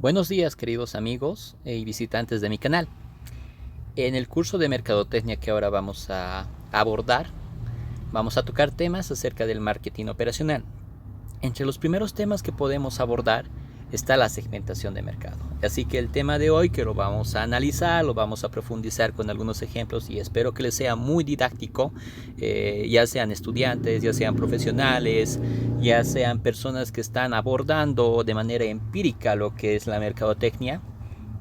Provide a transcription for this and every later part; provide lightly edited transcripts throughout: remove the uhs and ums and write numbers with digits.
Buenos días, queridos amigos y visitantes de mi canal. En el curso de mercadotecnia que ahora vamos a abordar, vamos a tocar temas acerca del marketing operacional. Entre los primeros temas que podemos abordar está la segmentación de mercado. Así que el tema de hoy que lo vamos a analizar, lo vamos a profundizar con algunos ejemplos y espero que les sea muy didáctico, ya sean estudiantes, ya sean profesionales, ya sean personas que están abordando de manera empírica lo que es la mercadotecnia.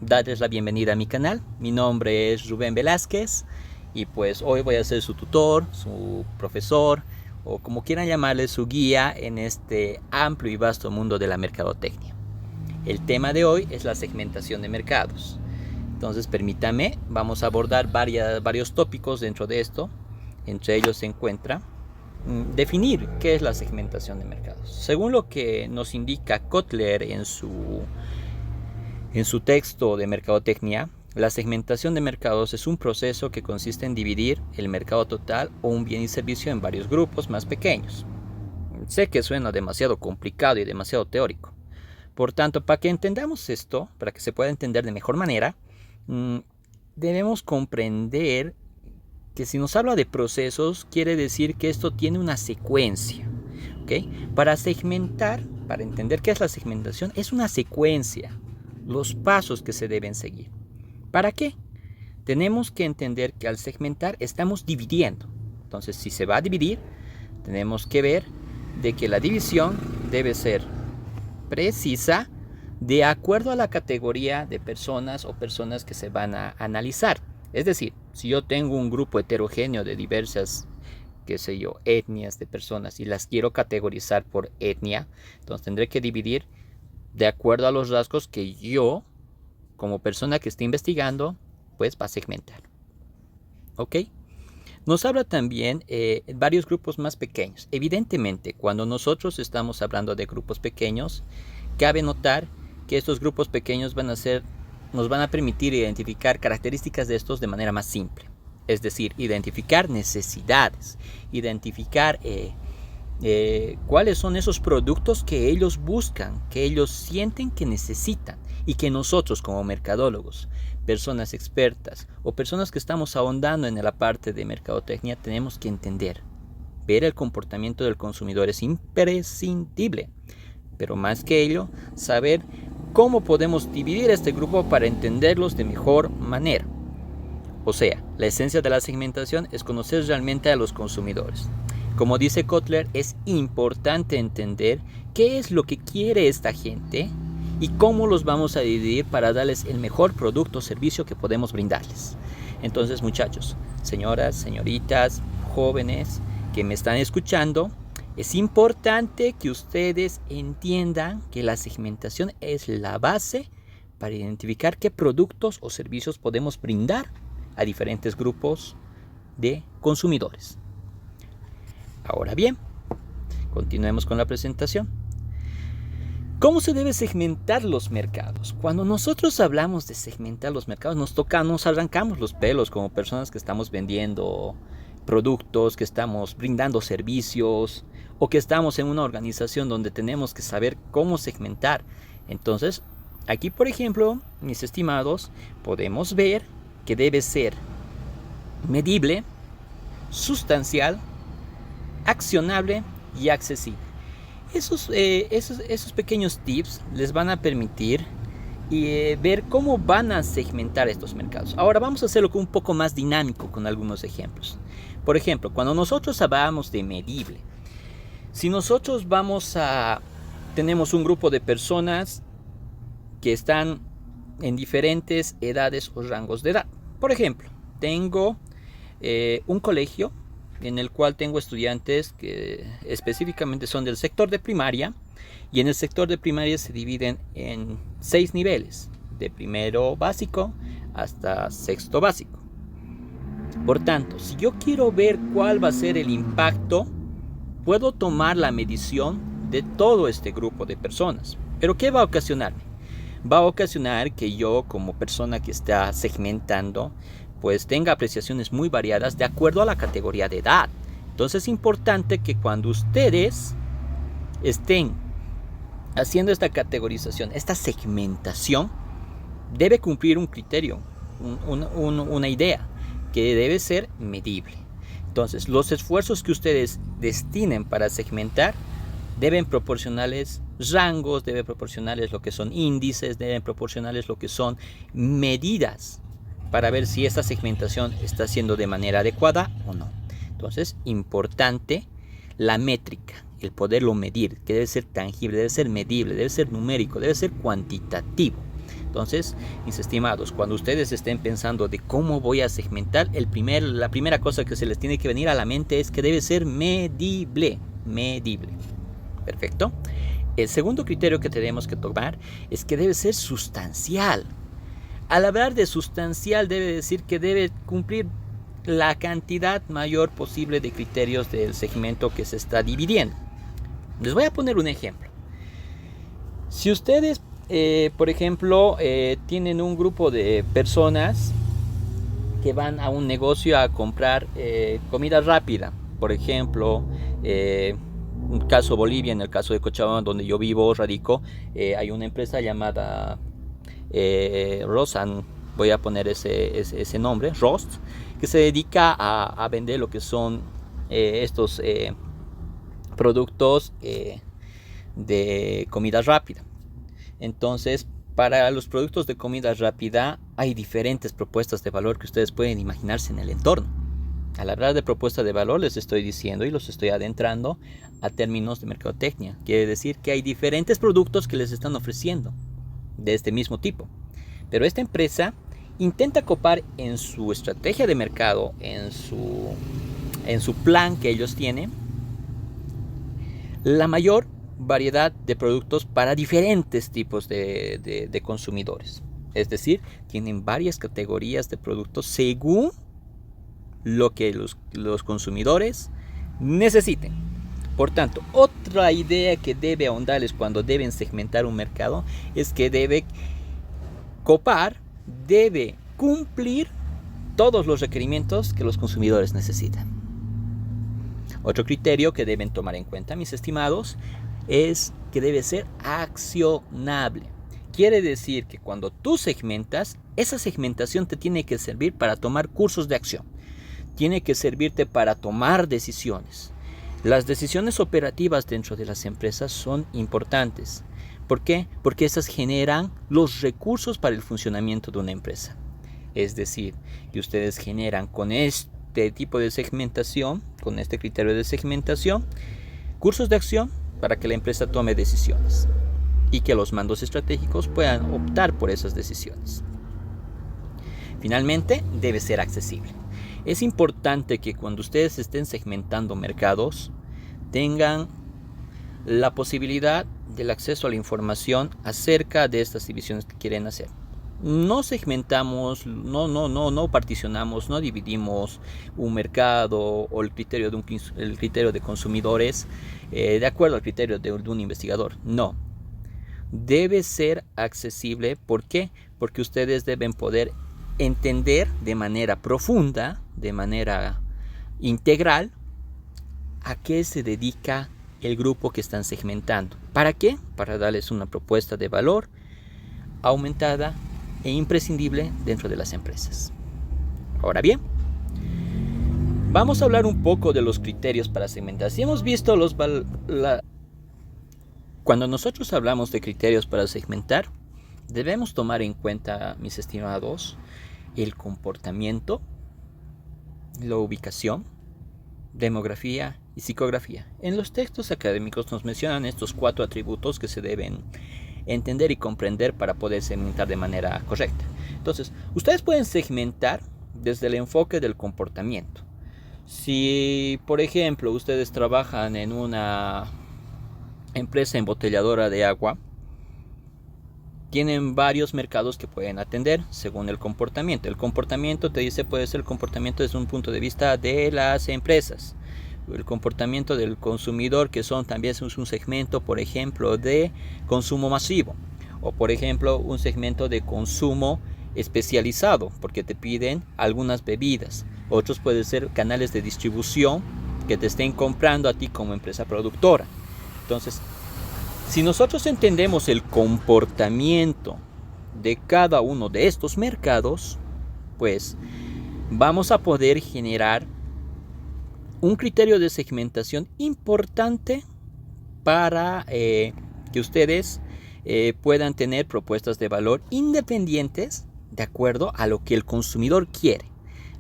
Darles la bienvenida a mi canal. Mi nombre es Rubén Velázquez y pues hoy voy a ser su tutor, su profesor o como quieran llamarle, su guía en este amplio y vasto mundo de la mercadotecnia. El tema de hoy es la segmentación de mercados. Entonces permítame, vamos a abordar varios tópicos dentro de esto. Entre ellos se encuentra definir qué es la segmentación de mercados. Según lo que nos indica Kotler en su texto de mercadotecnia, la segmentación de mercados es un proceso que consiste en dividir el mercado total o un bien y servicio en varios grupos más pequeños. Sé que suena demasiado complicado y demasiado teórico. Por tanto, para que entendamos esto, para que se pueda entender de mejor manera, debemos comprender que si nos habla de procesos, quiere decir que esto tiene una secuencia. ¿Okay? Para segmentar, para entender qué es la segmentación, es una secuencia, los pasos que se deben seguir. ¿Para qué? Tenemos que entender que al segmentar estamos dividiendo. Entonces, si se va a dividir, tenemos que ver de que la división debe ser precisa de acuerdo a la categoría de personas o personas que se van a analizar. Es decir, si yo tengo un grupo heterogéneo de diversas, etnias de personas y las quiero categorizar por etnia, entonces tendré que dividir de acuerdo a los rasgos que yo, como persona que esté investigando, pues va a segmentar. ¿Ok? Nos habla también varios grupos más pequeños. Evidentemente, cuando nosotros estamos hablando de grupos pequeños, cabe notar que estos grupos pequeños nos van a permitir identificar características de estos de manera más simple. Es decir, identificar necesidades, identificar cuáles son esos productos que ellos buscan, que ellos sienten que necesitan y que nosotros como mercadólogos, personas expertas o personas que estamos ahondando en la parte de mercadotecnia tenemos que entender. Ver el comportamiento del consumidor es imprescindible, pero más que ello, saber cómo podemos dividir este grupo para entenderlos de mejor manera. O sea, la esencia de la segmentación es conocer realmente a los consumidores. Como dice Kotler, es importante entender qué es lo que quiere esta gente y cómo los vamos a dividir para darles el mejor producto o servicio que podemos brindarles. Entonces, muchachos, señoras, señoritas, jóvenes que me están escuchando, es importante que ustedes entiendan que la segmentación es la base para identificar qué productos o servicios podemos brindar a diferentes grupos de consumidores. Ahora bien, continuemos con la presentación. ¿Cómo se debe segmentar los mercados? Cuando nosotros hablamos de segmentar los mercados, nos arrancamos los pelos como personas que estamos vendiendo productos, que estamos brindando servicios o que estamos en una organización donde tenemos que saber cómo segmentar. Entonces, aquí por ejemplo, mis estimados, podemos ver que debe ser medible, sustancial, accionable y accesible. Esos pequeños tips les van a permitir ver cómo van a segmentar estos mercados. Ahora vamos a hacerlo un poco más dinámico con algunos ejemplos. Por ejemplo, cuando nosotros hablamos de medible, si nosotros tenemos un grupo de personas que están en diferentes edades o rangos de edad. Por ejemplo, tengo un colegio en el cual tengo estudiantes que específicamente son del sector de primaria, y en el sector de primaria se dividen en 6 niveles, de primero básico hasta sexto básico. Por tanto, si yo quiero ver cuál va a ser el impacto, puedo tomar la medición de todo este grupo de personas. ¿Pero qué va a ocasionarme? Va a ocasionar que yo, como persona que está segmentando, pues tenga apreciaciones muy variadas de acuerdo a la categoría de edad. Entonces es importante que cuando ustedes estén haciendo esta categorización, esta segmentación, debe cumplir un criterio, una idea que debe ser medible. Entonces, los esfuerzos que ustedes destinen para segmentar deben proporcionarles rangos, deben proporcionarles lo que son índices, deben proporcionarles lo que son medidas para ver si esta segmentación está siendo de manera adecuada o no. Entonces, importante la métrica, el poderlo medir, que debe ser tangible, debe ser medible, debe ser numérico, debe ser cuantitativo. Entonces, mis estimados, cuando ustedes estén pensando de cómo voy a segmentar, la primera cosa que se les tiene que venir a la mente es que debe ser medible. Perfecto. El segundo criterio que tenemos que tomar es que debe ser sustancial. Al hablar de sustancial, debe decir que debe cumplir la cantidad mayor posible de criterios del segmento que se está dividiendo. Les voy a poner un ejemplo. Si ustedes, por ejemplo, tienen un grupo de personas que van a un negocio a comprar comida rápida, por ejemplo, en el caso Bolivia, en el caso de Cochabamba, donde yo vivo, radico, hay una empresa llamada Rosan, voy a poner ese nombre, Rost, que se dedica a vender lo que son estos productos de comida rápida. Entonces, para los productos de comida rápida hay diferentes propuestas de valor que ustedes pueden imaginarse en el entorno. Al hablar de propuesta de valor les estoy diciendo y los estoy adentrando a términos de mercadotecnia. Quiere decir que hay diferentes productos que les están ofreciendo de este mismo tipo. Pero esta empresa intenta copar en su estrategia de mercado, en su plan que ellos tienen, la mayor variedad de productos para diferentes tipos de consumidores. Es decir, tienen varias categorías de productos según lo que los consumidores necesiten. Por tanto, otra idea que debe ahondarles cuando deben segmentar un mercado es que debe copar, debe cumplir todos los requerimientos que los consumidores necesitan. Otro criterio que deben tomar en cuenta, mis estimados, es que debe ser accionable. Quiere decir que cuando tú segmentas, esa segmentación te tiene que servir para tomar cursos de acción. Tiene que servirte para tomar decisiones. Las decisiones operativas dentro de las empresas son importantes. ¿Por qué? Porque estas generan los recursos para el funcionamiento de una empresa. Es decir, que ustedes generan con este tipo de segmentación, con este criterio de segmentación, cursos de acción para que la empresa tome decisiones y que los mandos estratégicos puedan optar por esas decisiones. Finalmente, debe ser accesible. Es importante que cuando ustedes estén segmentando mercados, tengan la posibilidad del acceso a la información acerca de estas divisiones que quieren hacer. No segmentamos, no particionamos, no dividimos un mercado o el criterio de consumidores de acuerdo al criterio de un investigador. No. Debe ser accesible. ¿Por qué? Porque ustedes deben poder entender de manera profunda, de manera integral, a qué se dedica el grupo que están segmentando. ¿Para qué? Para darles una propuesta de valor aumentada e imprescindible dentro de las empresas. Ahora bien, vamos a hablar un poco de los criterios para segmentar. Si hemos visto cuando nosotros hablamos de criterios para segmentar, debemos tomar en cuenta, mis estimados, el comportamiento, la ubicación, demografía y psicografía. En los textos académicos nos mencionan estos 4 atributos que se deben entender y comprender para poder segmentar de manera correcta. Entonces, ustedes pueden segmentar desde el enfoque del comportamiento. Si, por ejemplo, ustedes trabajan en una empresa embotelladora de agua, tienen varios mercados que pueden atender según el comportamiento. El comportamiento te dice, puede ser el comportamiento desde un punto de vista de las empresas. El comportamiento del consumidor, que también es un segmento, por ejemplo, de consumo masivo. O, por ejemplo, un segmento de consumo especializado, porque te piden algunas bebidas. Otros pueden ser canales de distribución que te estén comprando a ti como empresa productora. Entonces, Si nosotros entendemos el comportamiento de cada uno de estos mercados, pues vamos a poder generar un criterio de segmentación importante para que ustedes puedan tener propuestas de valor independientes de acuerdo a lo que el consumidor quiere.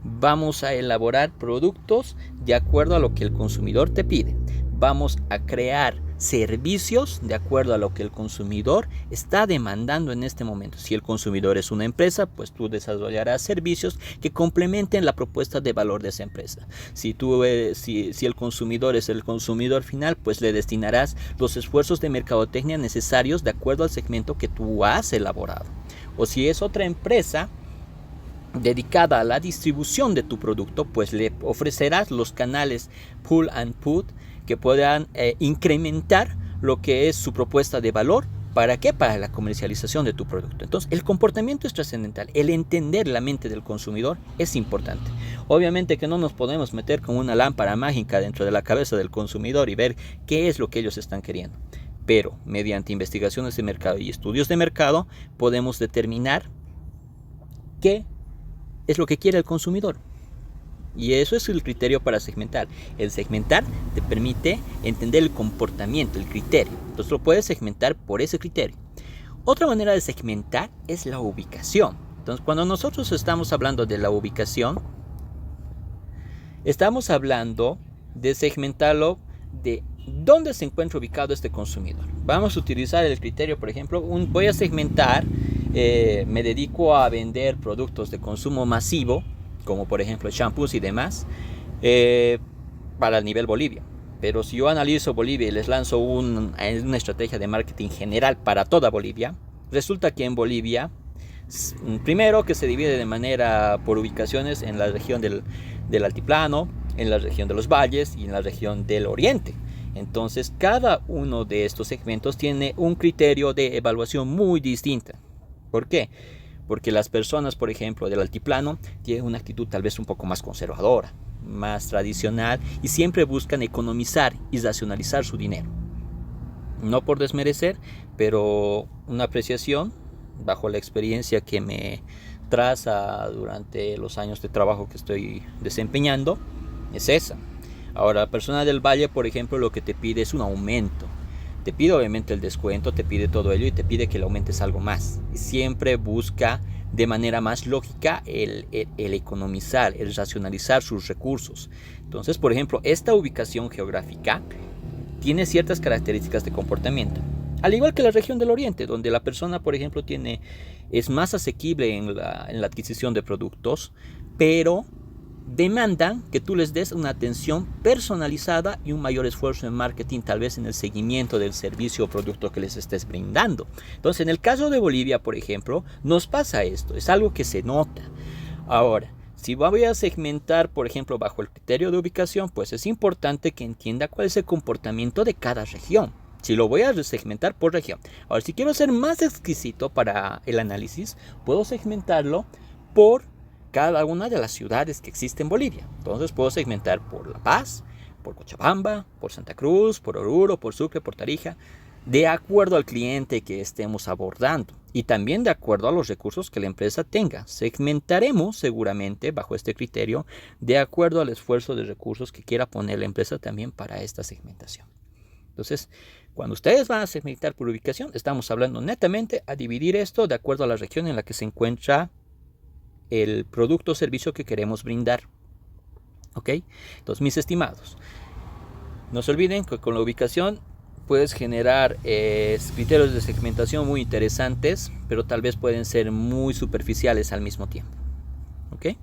Vamos a elaborar productos de acuerdo a lo que el consumidor te pide. Vamos a crear servicios de acuerdo a lo que el consumidor está demandando en este momento. Si el consumidor es una empresa, pues tú desarrollarás servicios que complementen la propuesta de valor de esa empresa. Si el consumidor es el consumidor final, pues le destinarás los esfuerzos de mercadotecnia necesarios de acuerdo al segmento que tú has elaborado. O si es otra empresa dedicada a la distribución de tu producto, pues le ofrecerás los canales pull and put que puedan incrementar lo que es su propuesta de valor. ¿Para qué? Para la comercialización de tu producto. Entonces, el comportamiento es trascendental. El entender la mente del consumidor es importante. Obviamente que no nos podemos meter con una lámpara mágica dentro de la cabeza del consumidor y ver qué es lo que ellos están queriendo. Pero, mediante investigaciones de mercado y estudios de mercado, podemos determinar qué es lo que quiere el consumidor. Y eso es el criterio para segmentar. El segmentar te permite entender el comportamiento, el criterio. Entonces lo puedes segmentar por ese criterio. Otra manera de segmentar es la ubicación. Entonces cuando nosotros estamos hablando de la ubicación, estamos hablando de segmentarlo de dónde se encuentra ubicado este consumidor. Vamos a utilizar el criterio, por ejemplo, voy a segmentar, me dedico a vender productos de consumo masivo, como por ejemplo shampoos y demás, para el nivel Bolivia. Pero si yo analizo Bolivia y les lanzo una estrategia de marketing general para toda Bolivia, resulta que en Bolivia, primero que se divide de manera por ubicaciones en la región del altiplano, en la región de los valles y en la región del oriente. Entonces cada uno de estos segmentos tiene un criterio de evaluación muy distinta. ¿Por qué? Porque las personas, por ejemplo, del altiplano tienen una actitud tal vez un poco más conservadora, más tradicional, y siempre buscan economizar y racionalizar su dinero. No por desmerecer, pero una apreciación bajo la experiencia que me traza durante los años de trabajo que estoy desempeñando es esa. Ahora, la persona del valle, por ejemplo, lo que te pide es un aumento. Te pide obviamente el descuento, te pide todo ello y te pide que le aumentes algo más. Y siempre busca de manera más lógica el economizar, el racionalizar sus recursos. Entonces, por ejemplo, esta ubicación geográfica tiene ciertas características de comportamiento. Al igual que la región del oriente, donde la persona, por ejemplo, es más asequible en la adquisición de productos, pero demandan que tú les des una atención personalizada y un mayor esfuerzo en marketing, tal vez en el seguimiento del servicio o producto que les estés brindando. Entonces, en el caso de Bolivia, por ejemplo, nos pasa esto, es algo que se nota. Ahora, si voy a segmentar, por ejemplo, bajo el criterio de ubicación, pues es importante que entienda cuál es el comportamiento de cada región. Si lo voy a segmentar por región. Ahora, si quiero ser más exquisito para el análisis, puedo segmentarlo por cada una de las ciudades que existen en Bolivia. Entonces puedo segmentar por La Paz, por Cochabamba, por Santa Cruz, por Oruro, por Sucre, por Tarija, de acuerdo al cliente que estemos abordando y también de acuerdo a los recursos que la empresa tenga. Segmentaremos seguramente bajo este criterio de acuerdo al esfuerzo de recursos que quiera poner la empresa también para esta segmentación. Entonces, cuando ustedes van a segmentar por ubicación, estamos hablando netamente a dividir esto de acuerdo a la región en la que se encuentra el producto o servicio que queremos brindar. ¿Ok? Entonces, mis estimados, no se olviden que con la ubicación puedes generar criterios de segmentación muy interesantes, pero tal vez pueden ser muy superficiales al mismo tiempo. ¿Ok?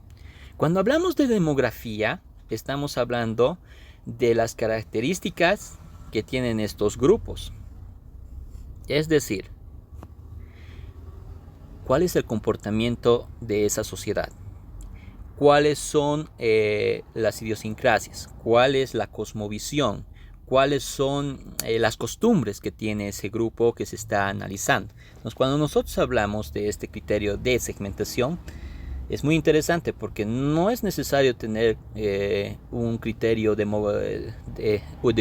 Cuando hablamos de demografía, estamos hablando de las características que tienen estos grupos. Es decir, ¿cuál es el comportamiento de esa sociedad? ¿Cuáles son las idiosincrasias? ¿Cuál es la cosmovisión? ¿Cuáles son las costumbres que tiene ese grupo que se está analizando? Entonces, cuando nosotros hablamos de este criterio de segmentación, es muy interesante porque no es necesario tener un criterio de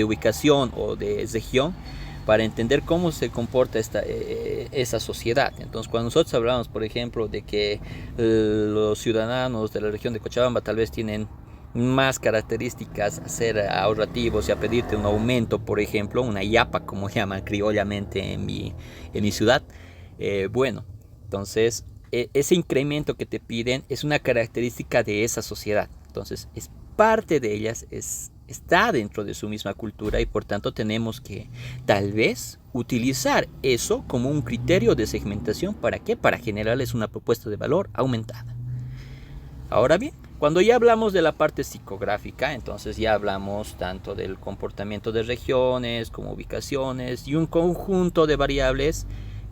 ubicación o de región para entender cómo se comporta esa sociedad. Entonces, cuando nosotros hablamos, por ejemplo, de que los ciudadanos de la región de Cochabamba tal vez tienen más características a ser ahorrativos y a pedirte un aumento, por ejemplo, una yapa, como llaman criollamente en mi ciudad, bueno, entonces ese incremento que te piden es una característica de esa sociedad. Entonces, es parte de ellas, está dentro de su misma cultura y por tanto tenemos que tal vez utilizar eso como un criterio de segmentación. ¿Para qué? Para generarles una propuesta de valor aumentada. Ahora bien, cuando ya hablamos de la parte psicográfica, entonces ya hablamos tanto del comportamiento de regiones como ubicaciones y un conjunto de variables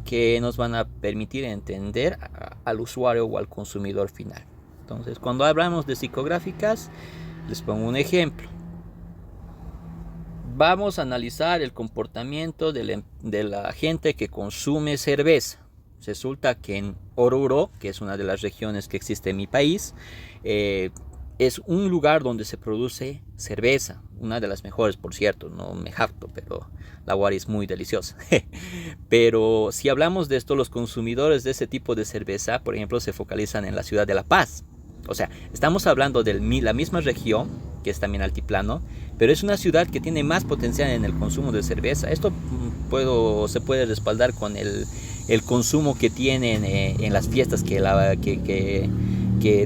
que nos van a permitir entender al usuario o al consumidor final. Entonces, cuando hablamos de psicográficas, les pongo un ejemplo. Vamos a analizar el comportamiento de la gente que consume cerveza. Resulta que en Oruro, que es una de las regiones que existe en mi país, es un lugar donde se produce cerveza, una de las mejores, por cierto, no me jacto, pero la Wari es muy deliciosa. Pero si hablamos de esto, los consumidores de ese tipo de cerveza, por ejemplo, se focalizan en la ciudad de La Paz. O sea, estamos hablando de la misma región, que es también altiplano, pero es una ciudad que tiene más potencial en el consumo de cerveza. Esto se puede respaldar con el consumo que tienen en las fiestas que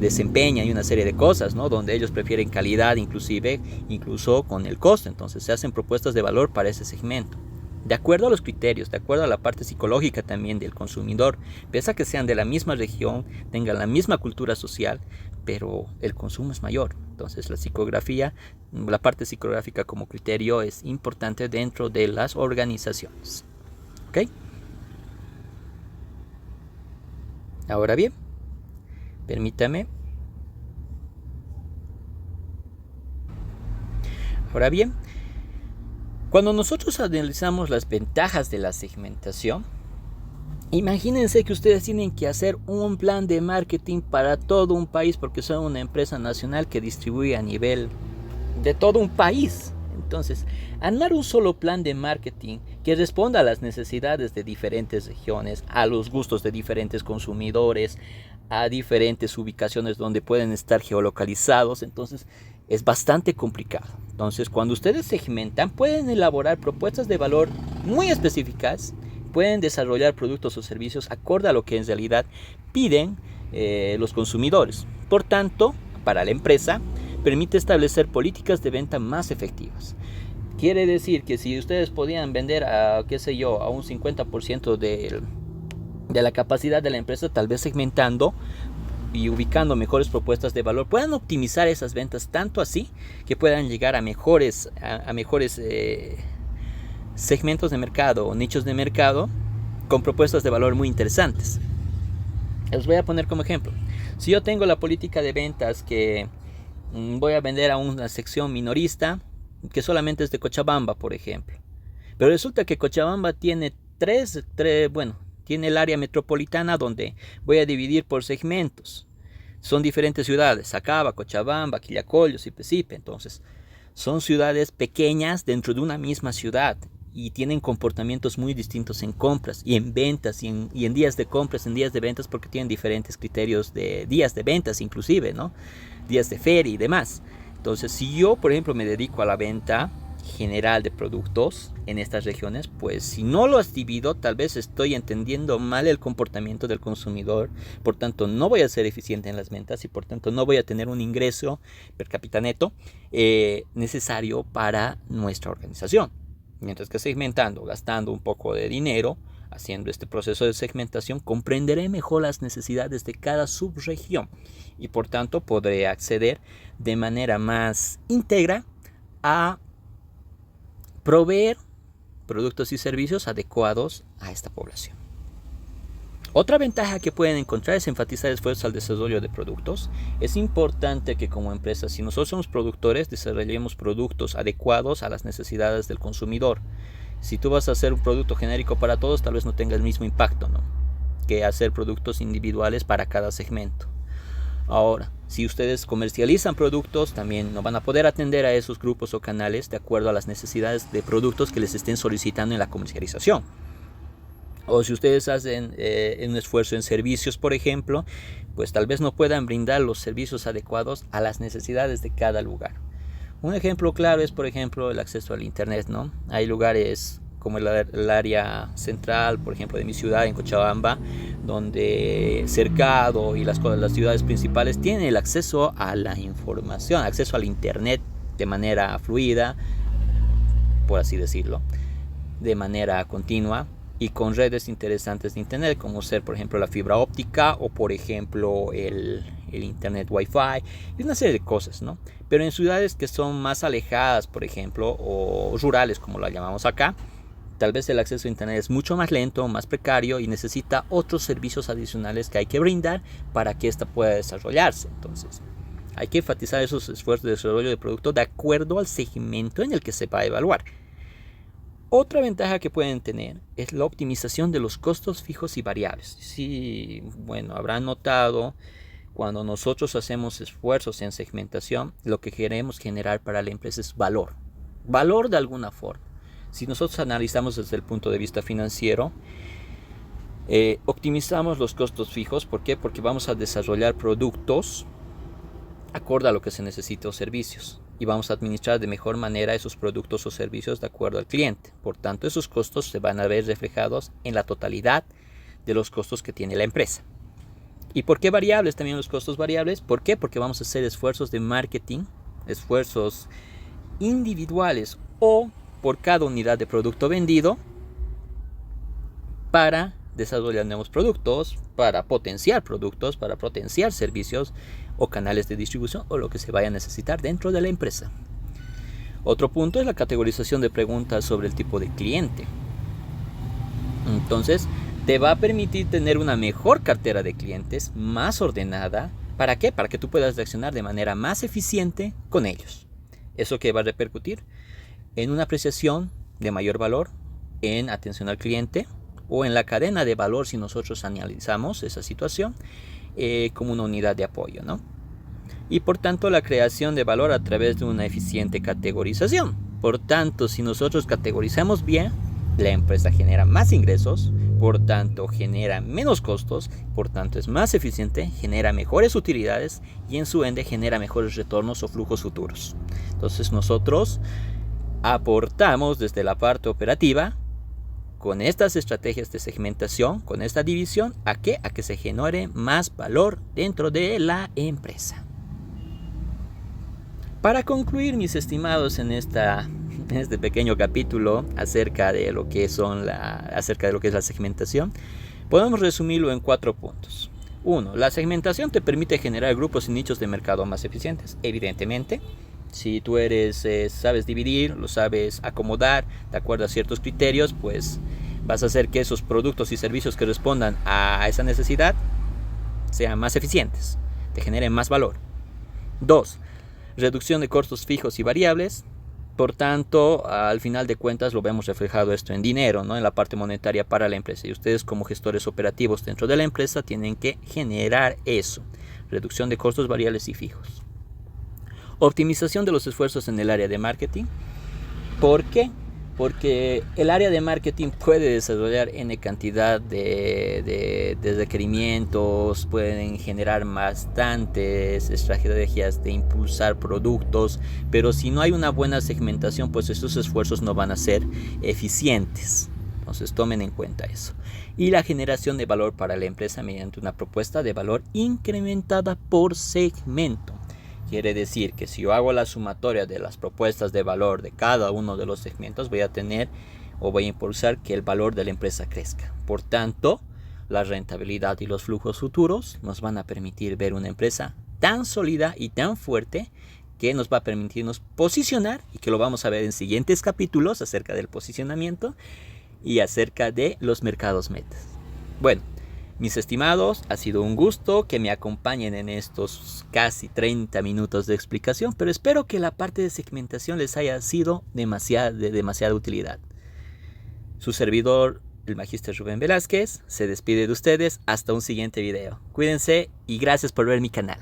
desempeñan y una serie de cosas, ¿no? Donde ellos prefieren calidad, incluso con el costo. Entonces se hacen propuestas de valor para ese segmento, de acuerdo a los criterios, de acuerdo a la parte psicológica también del consumidor, pese a que sean de la misma región, tengan la misma cultura social, pero el consumo es mayor. Entonces la parte psicográfica como criterio es importante dentro de las organizaciones. ¿Ok? Ahora bien, permítame. Ahora bien, cuando nosotros analizamos las ventajas de la segmentación, imagínense que ustedes tienen que hacer un plan de marketing para todo un país, porque son una empresa nacional que distribuye a nivel de todo un país. Entonces, armar un solo plan de marketing que responda a las necesidades de diferentes regiones, a los gustos de diferentes consumidores, a diferentes ubicaciones donde pueden estar geolocalizados, entonces es bastante complicado. Entonces, cuando ustedes segmentan, pueden elaborar propuestas de valor muy específicas, pueden desarrollar productos o servicios acorde a lo que en realidad piden los consumidores. Por tanto, para la empresa, permite establecer políticas de venta más efectivas. Quiere decir que si ustedes podían vender a un 50% de la capacidad de la empresa, tal vez segmentando y ubicando mejores propuestas de valor, puedan optimizar esas ventas tanto así que puedan llegar a mejores segmentos de mercado o nichos de mercado con propuestas de valor muy interesantes. Les voy a poner como ejemplo. Si yo tengo la política de ventas que voy a vender a una sección minorista que solamente es de Cochabamba, por ejemplo, pero resulta que Cochabamba tiene tiene el área metropolitana donde voy a dividir por segmentos. Son diferentes ciudades: Sacaba, Cochabamba, Quillacollo, Sipe. Entonces, son ciudades pequeñas dentro de una misma ciudad y tienen comportamientos muy distintos en compras y en ventas y en días de compras, en días de ventas, porque tienen diferentes criterios de días de ventas inclusive, ¿no? Días de feria y demás. Entonces, si yo, por ejemplo, me dedico a la venta general de productos en estas regiones, pues si no lo divido, tal vez estoy entendiendo mal el comportamiento del consumidor, por tanto no voy a ser eficiente en las ventas y por tanto no voy a tener un ingreso per cápita neto necesario para nuestra organización. Mientras que segmentando, gastando un poco de dinero, haciendo este proceso de segmentación, comprenderé mejor las necesidades de cada subregión y por tanto podré acceder de manera más íntegra a proveer productos y servicios adecuados a esta población. Otra ventaja que pueden encontrar es enfatizar esfuerzos al desarrollo de productos. Es importante que como empresa, si nosotros somos productores, desarrollemos productos adecuados a las necesidades del consumidor. Si tú vas a hacer un producto genérico para todos, tal vez no tenga el mismo impacto, ¿no?, que hacer productos individuales para cada segmento. Ahora, si ustedes comercializan productos, también no van a poder atender a esos grupos o canales de acuerdo a las necesidades de productos que les estén solicitando en la comercialización. O si ustedes hacen un esfuerzo en servicios, por ejemplo, pues tal vez no puedan brindar los servicios adecuados a las necesidades de cada lugar. Un ejemplo claro es, por ejemplo, el acceso al internet, ¿no? Hay lugares como el área central, por ejemplo, de mi ciudad, en Cochabamba, donde Cercado y las ciudades principales tienen el acceso a la información, acceso al internet de manera fluida, por así decirlo, de manera continua y con redes interesantes de internet, como ser, por ejemplo, la fibra óptica o, por ejemplo, el internet wifi y una serie de cosas, ¿no? Pero en ciudades que son más alejadas, por ejemplo, o rurales, como la llamamos acá, tal vez el acceso a internet es mucho más lento, más precario y necesita otros servicios adicionales que hay que brindar para que ésta pueda desarrollarse. Entonces, hay que enfatizar esos esfuerzos de desarrollo de producto de acuerdo al segmento en el que se va a evaluar. Otra ventaja que pueden tener es la optimización de los costos fijos y variables. Sí, bueno, habrán notado cuando nosotros hacemos esfuerzos en segmentación, lo que queremos generar para la empresa es valor. Valor de alguna forma. Si nosotros analizamos desde el punto de vista financiero, optimizamos los costos fijos. ¿Por qué? Porque vamos a desarrollar productos acorde a lo que se necesita o servicios. Y vamos a administrar de mejor manera esos productos o servicios de acuerdo al cliente. Por tanto, esos costos se van a ver reflejados en la totalidad de los costos que tiene la empresa. ¿Y por qué variables? También los costos variables. ¿Por qué? Porque vamos a hacer esfuerzos de marketing, esfuerzos individuales o por cada unidad de producto vendido para desarrollar nuevos productos, para potenciar productos, para potenciar servicios o canales de distribución o lo que se vaya a necesitar dentro de la empresa. Otro punto es la categorización de preguntas sobre el tipo de cliente. Entonces, te va a permitir tener una mejor cartera de clientes, más ordenada. ¿Para qué? Para que tú puedas reaccionar de manera más eficiente con ellos. ¿Eso qué va a repercutir? En una apreciación de mayor valor, en atención al cliente o en la cadena de valor si nosotros analizamos esa situación como una unidad de apoyo, ¿no? Y por tanto la creación de valor a través de una eficiente categorización. Por tanto, si nosotros categorizamos bien, la empresa genera más ingresos, por tanto genera menos costos, por tanto es más eficiente, genera mejores utilidades y en su ende genera mejores retornos o flujos futuros. Entonces nosotros aportamos desde la parte operativa con estas estrategias de segmentación, con esta división, ¿a qué? A que se genere más valor dentro de la empresa. Para concluir, mis estimados, en este pequeño capítulo acerca de lo que es la segmentación, podemos resumirlo en 4 puntos. 1. La segmentación te permite generar grupos y nichos de mercado más eficientes. Evidentemente, si tú sabes dividir, lo sabes acomodar de acuerdo a ciertos criterios, pues vas a hacer que esos productos y servicios que respondan a esa necesidad sean más eficientes, te generen más valor. 2. Reducción de costos fijos y variables. Por tanto, al final de cuentas lo vemos reflejado esto en dinero, ¿no? En la parte monetaria para la empresa. Y ustedes como gestores operativos dentro de la empresa tienen que generar eso. Reducción de costos variables y fijos. Optimización de los esfuerzos en el área de marketing. ¿Por qué? Porque el área de marketing puede desarrollar N cantidad de requerimientos, pueden generar bastantes estrategias de impulsar productos, pero si no hay una buena segmentación, pues esos esfuerzos no van a ser eficientes. Entonces tomen en cuenta eso. Y la generación de valor para la empresa mediante una propuesta de valor incrementada por segmento. Quiere decir que si yo hago la sumatoria de las propuestas de valor de cada uno de los segmentos, voy a impulsar que el valor de la empresa crezca. Por tanto, la rentabilidad y los flujos futuros nos van a permitir ver una empresa tan sólida y tan fuerte que nos va a permitirnos posicionar, y que lo vamos a ver en siguientes capítulos acerca del posicionamiento y acerca de los mercados metas. Bueno, mis estimados, ha sido un gusto que me acompañen en estos casi 30 minutos de explicación, pero espero que la parte de segmentación les haya sido de demasiada utilidad. Su servidor, el Magíster Rubén Velázquez, se despide de ustedes hasta un siguiente video. Cuídense y gracias por ver mi canal.